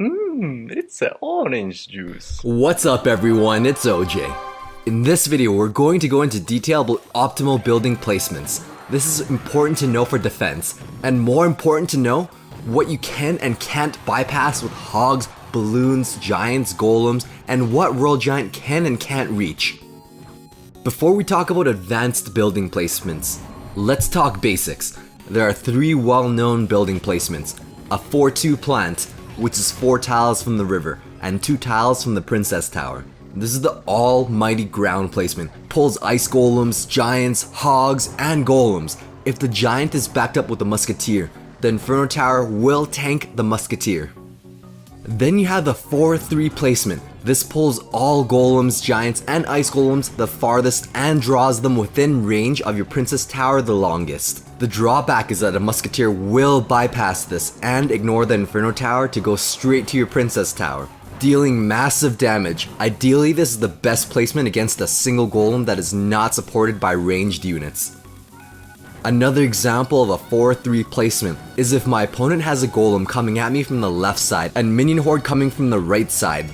It's an orange juice. What's up everyone, it's OJ. In this video, we're going to go into detail about optimal building placements. This is important to know for defense, and more important to know what you can and can't bypass with hogs, balloons, giants, golems, and what world giant can and can't reach. Before we talk about advanced building placements, let's talk basics. There are three well-known building placements. A 4-2 plant, which is 4 tiles from the river, and 2 tiles from the princess tower. This is the almighty ground placement. Pulls ice golems, giants, hogs, and golems. If the giant is backed up with a musketeer, the inferno tower will tank the musketeer. Then you have the 4-3 placement. This pulls all golems, giants, and ice golems the farthest and draws them within range of your princess tower the longest. The drawback is that a musketeer will bypass this and ignore the inferno tower to go straight to your princess tower, dealing massive damage. Ideally, this is the best placement against a single golem that is not supported by ranged units. Another example of a 4-3 placement is if my opponent has a golem coming at me from the left side and minion horde coming from the right side.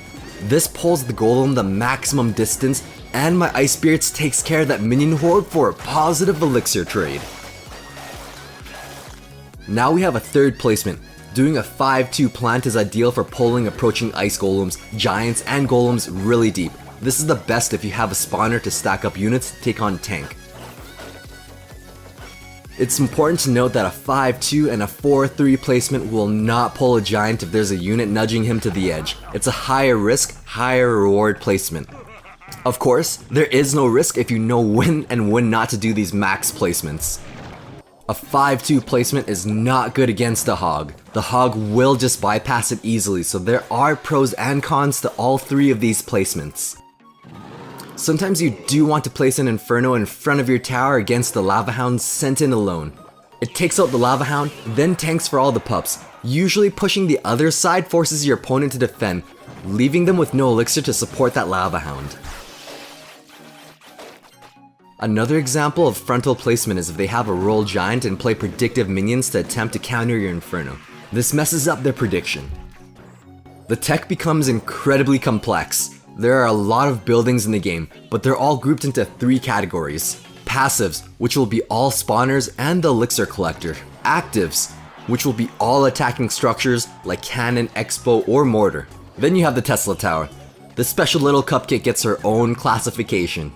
This pulls the golem the maximum distance, and my ice spirits takes care of that minion horde for a positive elixir trade. Now we have a third placement. Doing a 5-2 plant is ideal for pulling approaching ice golems, giants, and golems really deep. This is the best if you have a spawner to stack up units to take on tank. It's important to note that a 5-2 and a 4-3 placement will not pull a giant if there's a unit nudging him to the edge. It's a higher risk, higher reward placement. Of course, there is no risk if you know when and when not to do these max placements. A 5-2 placement is not good against a hog. The hog will just bypass it easily, so there are pros and cons to all three of these placements. Sometimes you do want to place an inferno in front of your tower against the lava hound sent in alone. It takes out the lava hound, then tanks for all the pups. Usually pushing the other side forces your opponent to defend, leaving them with no elixir to support that lava hound. Another example of frontal placement is if they have a roll giant and play predictive minions to attempt to counter your inferno. This messes up their prediction. The tech becomes incredibly complex. There are a lot of buildings in the game, but they're all grouped into 3 categories. Passives, which will be all spawners and the elixir collector. Actives, which will be all attacking structures like cannon, expo, or mortar. Then you have the Tesla tower. This special little cupcake gets her own classification.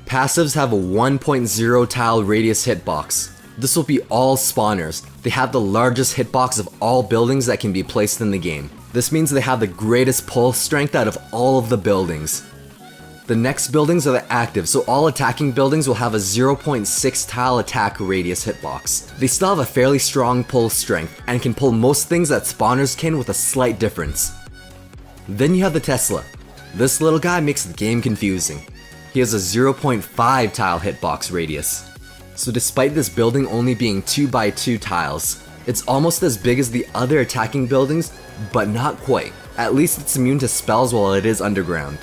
Passives have a 1.0 tile radius hitbox. This will be all spawners. They have the largest hitbox of all buildings that can be placed in the game. This means they have the greatest pull strength out of all of the buildings. The next buildings are the active, so all attacking buildings will have a 0.6 tile attack radius hitbox. They still have a fairly strong pull strength, and can pull most things that spawners can with a slight difference. Then you have the Tesla. This little guy makes the game confusing. He has a 0.5 tile hitbox radius. So despite this building only being 2x2 tiles, it's almost as big as the other attacking buildings, but not quite. At least it's immune to spells while it is underground.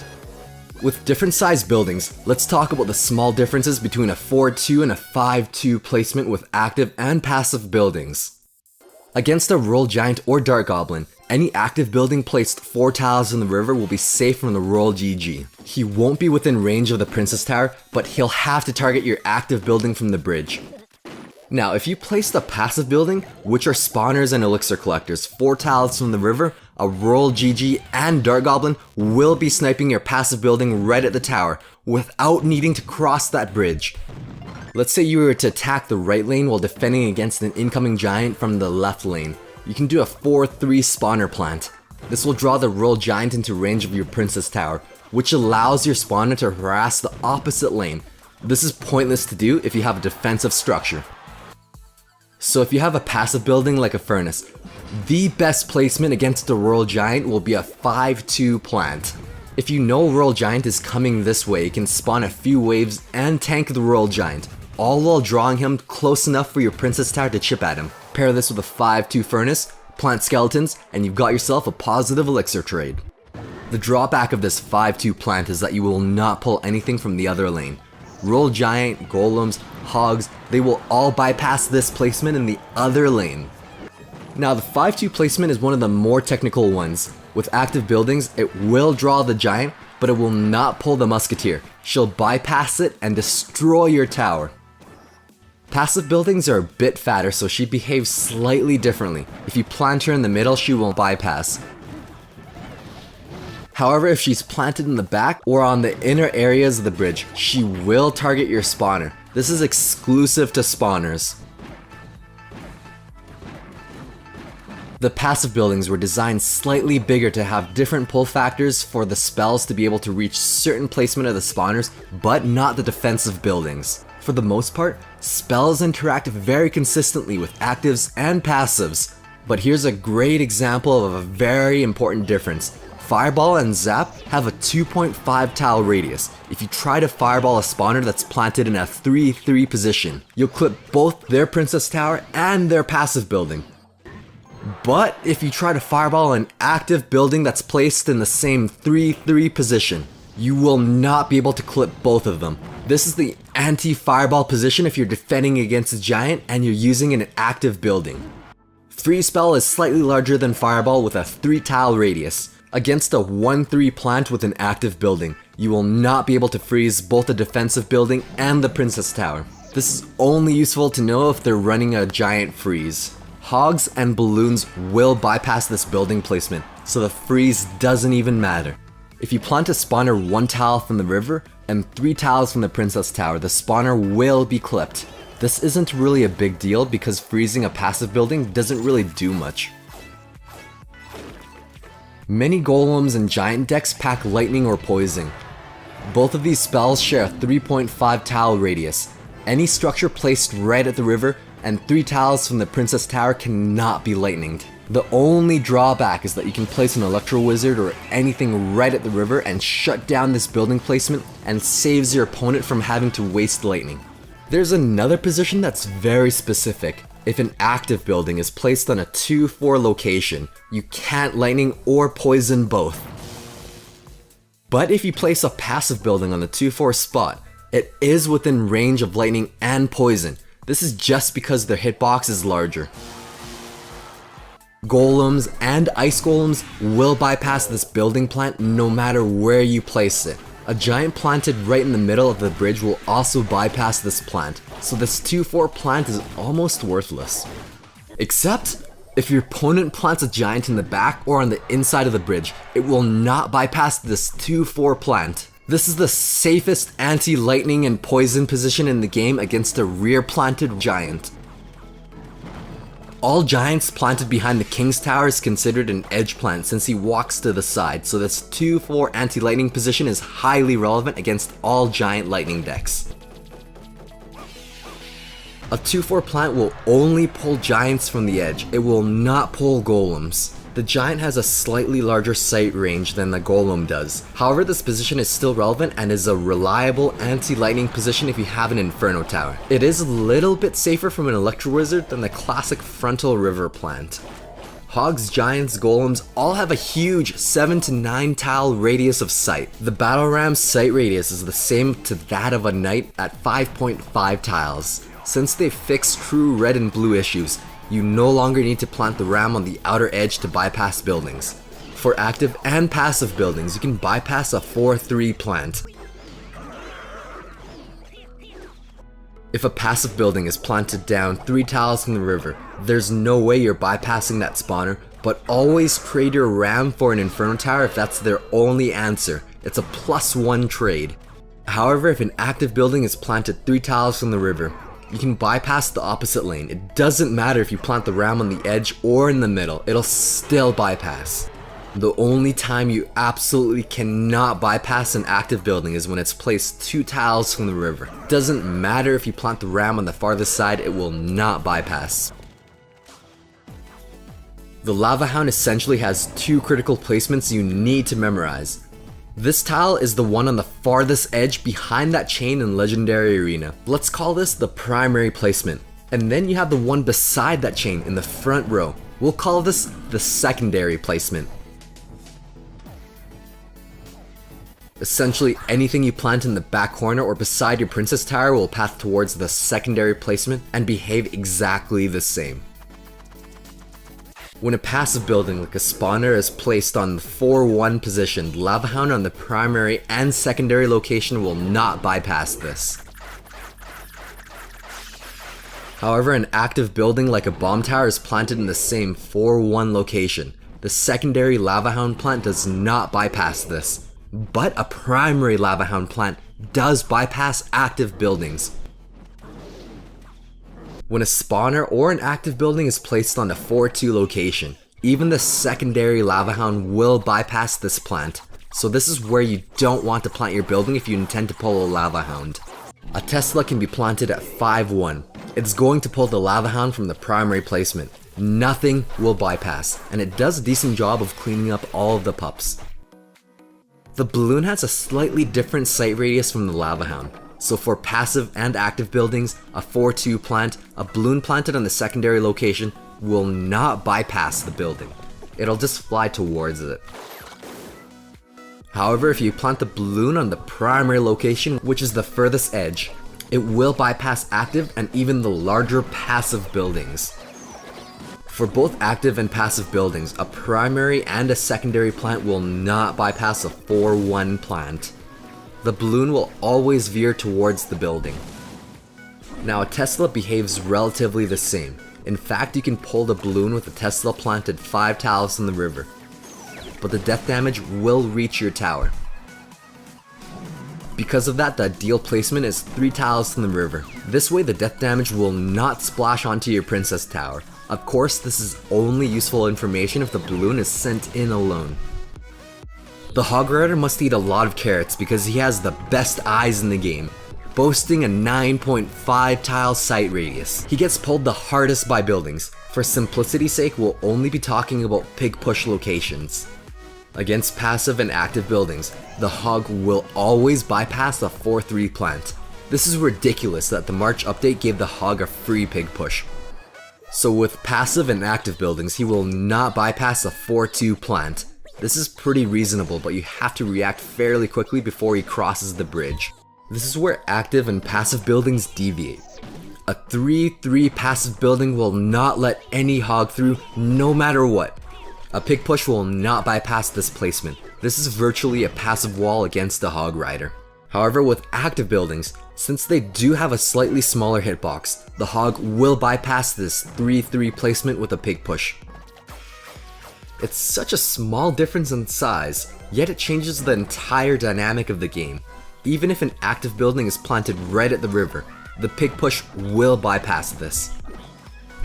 With different sized buildings, let's talk about the small differences between a 4-2 and a 5-2 placement with active and passive buildings. Against a roll giant or dark goblin, any active building placed 4 tiles in the river will be safe from the roll GG. He won't be within range of the princess tower, but he'll have to target your active building from the bridge. Now, if you place the passive building, which are spawners and elixir collectors, 4 tiles from the river, a roll GG and dark goblin will be sniping your passive building right at the tower without needing to cross that bridge. Let's say you were to attack the right lane while defending against an incoming giant from the left lane. You can do a 4-3 spawner plant. This will draw the roll giant into range of your princess tower, which allows your spawner to harass the opposite lane. This is pointless to do if you have a defensive structure. So if you have a passive building like a furnace, the best placement against the roll giant will be a 5-2 plant. If you know roll giant is coming this way, you can spawn a few waves and tank the roll giant, all while drawing him close enough for your princess tower to chip at him. Pair this with a 5-2 furnace, plant skeletons, and you've got yourself a positive elixir trade. The drawback of this 5-2 plant is that you will not pull anything from the other lane. Roll giant, golems, hogs, they will all bypass this placement in the other lane. Now the 5-2 placement is one of the more technical ones. With active buildings, it will draw the giant, but it will not pull the musketeer. She'll bypass it and destroy your tower. Passive buildings are a bit fatter, so she behaves slightly differently. If you plant her in the middle, she will bypass. However, if she's planted in the back or on the inner areas of the bridge, she will target your spawner. This is exclusive to spawners. The passive buildings were designed slightly bigger to have different pull factors for the spells to be able to reach certain placement of the spawners, but not the defensive buildings. For the most part, spells interact very consistently with actives and passives. But here's a great example of a very important difference. Fireball and Zap have a 2.5 tile radius. If you try to fireball a spawner that's planted in a 3-3 position, you'll clip both their princess tower and their passive building. But if you try to fireball an active building that's placed in the same 3-3 position, you will not be able to clip both of them. This is the anti-fireball position if you're defending against a giant and you're using an active building. Freeze spell is slightly larger than fireball with a 3 tile radius. Against a 1-3 plant with an active building, you will not be able to freeze both the defensive building and the princess tower. This is only useful to know if they're running a giant freeze. Hogs and balloons will bypass this building placement, so the freeze doesn't even matter. If you plant a spawner 1 tile from the river and 3 tiles from the princess tower, the spawner will be clipped. This isn't really a big deal because freezing a passive building doesn't really do much. Many golems and giant decks pack lightning or poison. Both of these spells share a 3.5 tile radius. Any structure placed right at the river and 3 tiles from the princess tower cannot be lightninged. The only drawback is that you can place an electro wizard or anything right at the river and shut down this building placement and saves your opponent from having to waste lightning. There's another position that's very specific. If an active building is placed on a 2-4 location, you can't lightning or poison both. But if you place a passive building on the 2-4 spot, it is within range of lightning and poison. This is just because their hitbox is larger. Golems and ice golems will bypass this building plant no matter where you place it. A giant planted right in the middle of the bridge will also bypass this plant, so this 2-4 plant is almost worthless. Except, if your opponent plants a giant in the back or on the inside of the bridge, it will not bypass this 2-4 plant. This is the safest anti-lightning and poison position in the game against a rear-planted giant. All giants planted behind the king's tower is considered an edge plant since he walks to the side, so this 2-4 anti-lightning position is highly relevant against all giant lightning decks. A 2-4 plant will only pull giants from the edge, it will not pull golems. The giant has a slightly larger sight range than the golem does. However, this position is still relevant and is a reliable anti-lightning position if you have an inferno tower. It is a little bit safer from an electro wizard than the classic frontal river plant. Hogs, giants, golems all have a huge 7 to 9 tile radius of sight. The battle ram's sight radius is the same to that of a knight at 5.5 tiles. Since they fixed true red and blue issues, you no longer need to plant the ram on the outer edge to bypass buildings. For active and passive buildings, you can bypass a 4-3 plant. If a passive building is planted down 3 tiles from the river, there's no way you're bypassing that spawner, but always trade your ram for an inferno tower if that's their only answer. It's a +1 trade. However, if an active building is planted 3 tiles from the river, you can bypass the opposite lane. It doesn't matter if you plant the ram on the edge or in the middle, it'll still bypass. The only time you absolutely cannot bypass an active building is when it's placed 2 tiles from the river. It doesn't matter if you plant the ram on the farthest side, it will not bypass. The Lava Hound essentially has 2 critical placements you need to memorize. This tile is the one on the farthest edge behind that chain in Legendary Arena. Let's call this the primary placement. And then you have the one beside that chain in the front row. We'll call this the secondary placement. Essentially, anything you plant in the back corner or beside your princess tower will path towards the secondary placement and behave exactly the same. When a passive building like a spawner is placed on the 4-1 position, the Lava Hound on the primary and secondary location will not bypass this. However, an active building like a bomb tower is planted in the same 4-1 location. The secondary Lava Hound plant does not bypass this, but a primary Lava Hound plant does bypass active buildings. When a spawner or an active building is placed on a 4-2 location, even the secondary Lava Hound will bypass this plant. So this is where you don't want to plant your building if you intend to pull a Lava Hound. A Tesla can be planted at 5-1. It's going to pull the Lava Hound from the primary placement. Nothing will bypass, and it does a decent job of cleaning up all of the pups. The balloon has a slightly different sight radius from the Lava Hound. So for passive and active buildings, a 4-2 plant, a balloon planted on the secondary location will not bypass the building. It'll just fly towards it. However, if you plant the balloon on the primary location, which is the furthest edge, it will bypass active and even the larger passive buildings. For both active and passive buildings, a primary and a secondary plant will not bypass a 4-1 plant. The balloon will always veer towards the building. Now, a Tesla behaves relatively the same. In fact, you can pull the balloon with a Tesla planted 5 tiles in the river, but the death damage will reach your tower. Because of that, the ideal placement is 3 tiles in the river. This way the death damage will not splash onto your princess tower. Of course, this is only useful information if the balloon is sent in alone. The Hog Rider must eat a lot of carrots because he has the best eyes in the game, boasting a 9.5 tile sight radius. He gets pulled the hardest by buildings. For simplicity's sake, we'll only be talking about pig push locations. Against passive and active buildings, the Hog will always bypass the 4-3 plant. This is ridiculous that the March update gave the Hog a free pig push. So with passive and active buildings, he will not bypass the 4-2 plant. This is pretty reasonable, but you have to react fairly quickly before he crosses the bridge. This is where active and passive buildings deviate. A 3-3 passive building will not let any Hog through, no matter what. A pig push will not bypass this placement. This is virtually a passive wall against the Hog Rider. However, with active buildings, since they do have a slightly smaller hitbox, the Hog will bypass this 3-3 placement with a pig push. It's such a small difference in size, yet it changes the entire dynamic of the game. Even if an active building is planted right at the river, the pig push will bypass this.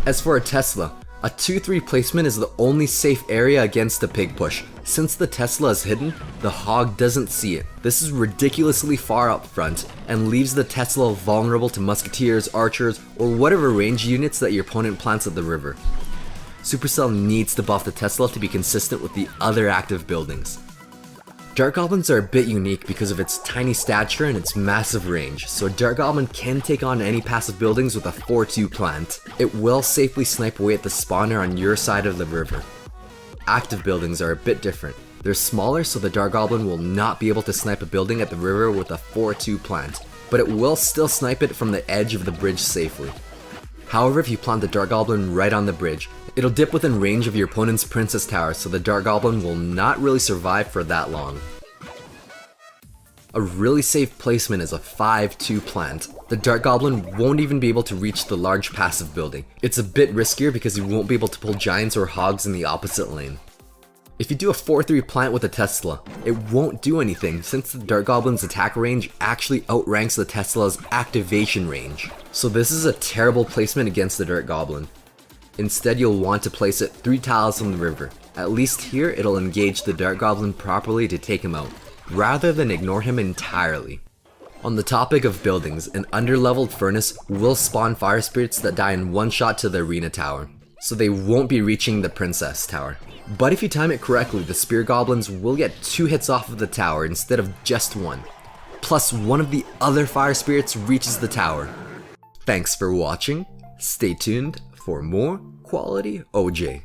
As for a Tesla, a 2-3 placement is the only safe area against a pig push. Since the Tesla is hidden, the Hog doesn't see it. This is ridiculously far up front and leaves the Tesla vulnerable to musketeers, archers, or whatever range units that your opponent plants at the river. Supercell needs to buff the Tesla to be consistent with the other active buildings. Dart Goblins are a bit unique because of its tiny stature and its massive range, so a Dart Goblin can take on any passive buildings with a 4-2 plant. It will safely snipe away at the spawner on your side of the river. Active buildings are a bit different. They're smaller, so the Dart Goblin will not be able to snipe a building at the river with a 4-2 plant, but it will still snipe it from the edge of the bridge safely. However, if you plant the Dart Goblin right on the bridge, it'll dip within range of your opponent's princess tower, so the Dart Goblin will not really survive for that long. A really safe placement is a 5-2 plant. The Dart Goblin won't even be able to reach the large passive building. It's a bit riskier because he won't be able to pull giants or hogs in the opposite lane. If you do a 4-3 plant with a Tesla, it won't do anything since the Dart Goblin's attack range actually outranks the Tesla's activation range. So this is a terrible placement against the Dart Goblin. Instead, you'll want to place it 3 tiles from the river. At least here, it'll engage the Dart Goblin properly to take him out, rather than ignore him entirely. On the topic of buildings, an underleveled furnace will spawn fire spirits that die in one shot to the arena tower, so they won't be reaching the princess tower. But if you time it correctly, the spear goblins will get 2 hits off of the tower instead of just 1. Plus, one of the other fire spirits reaches the tower. Thanks for watching. Stay tuned for more quality OJ.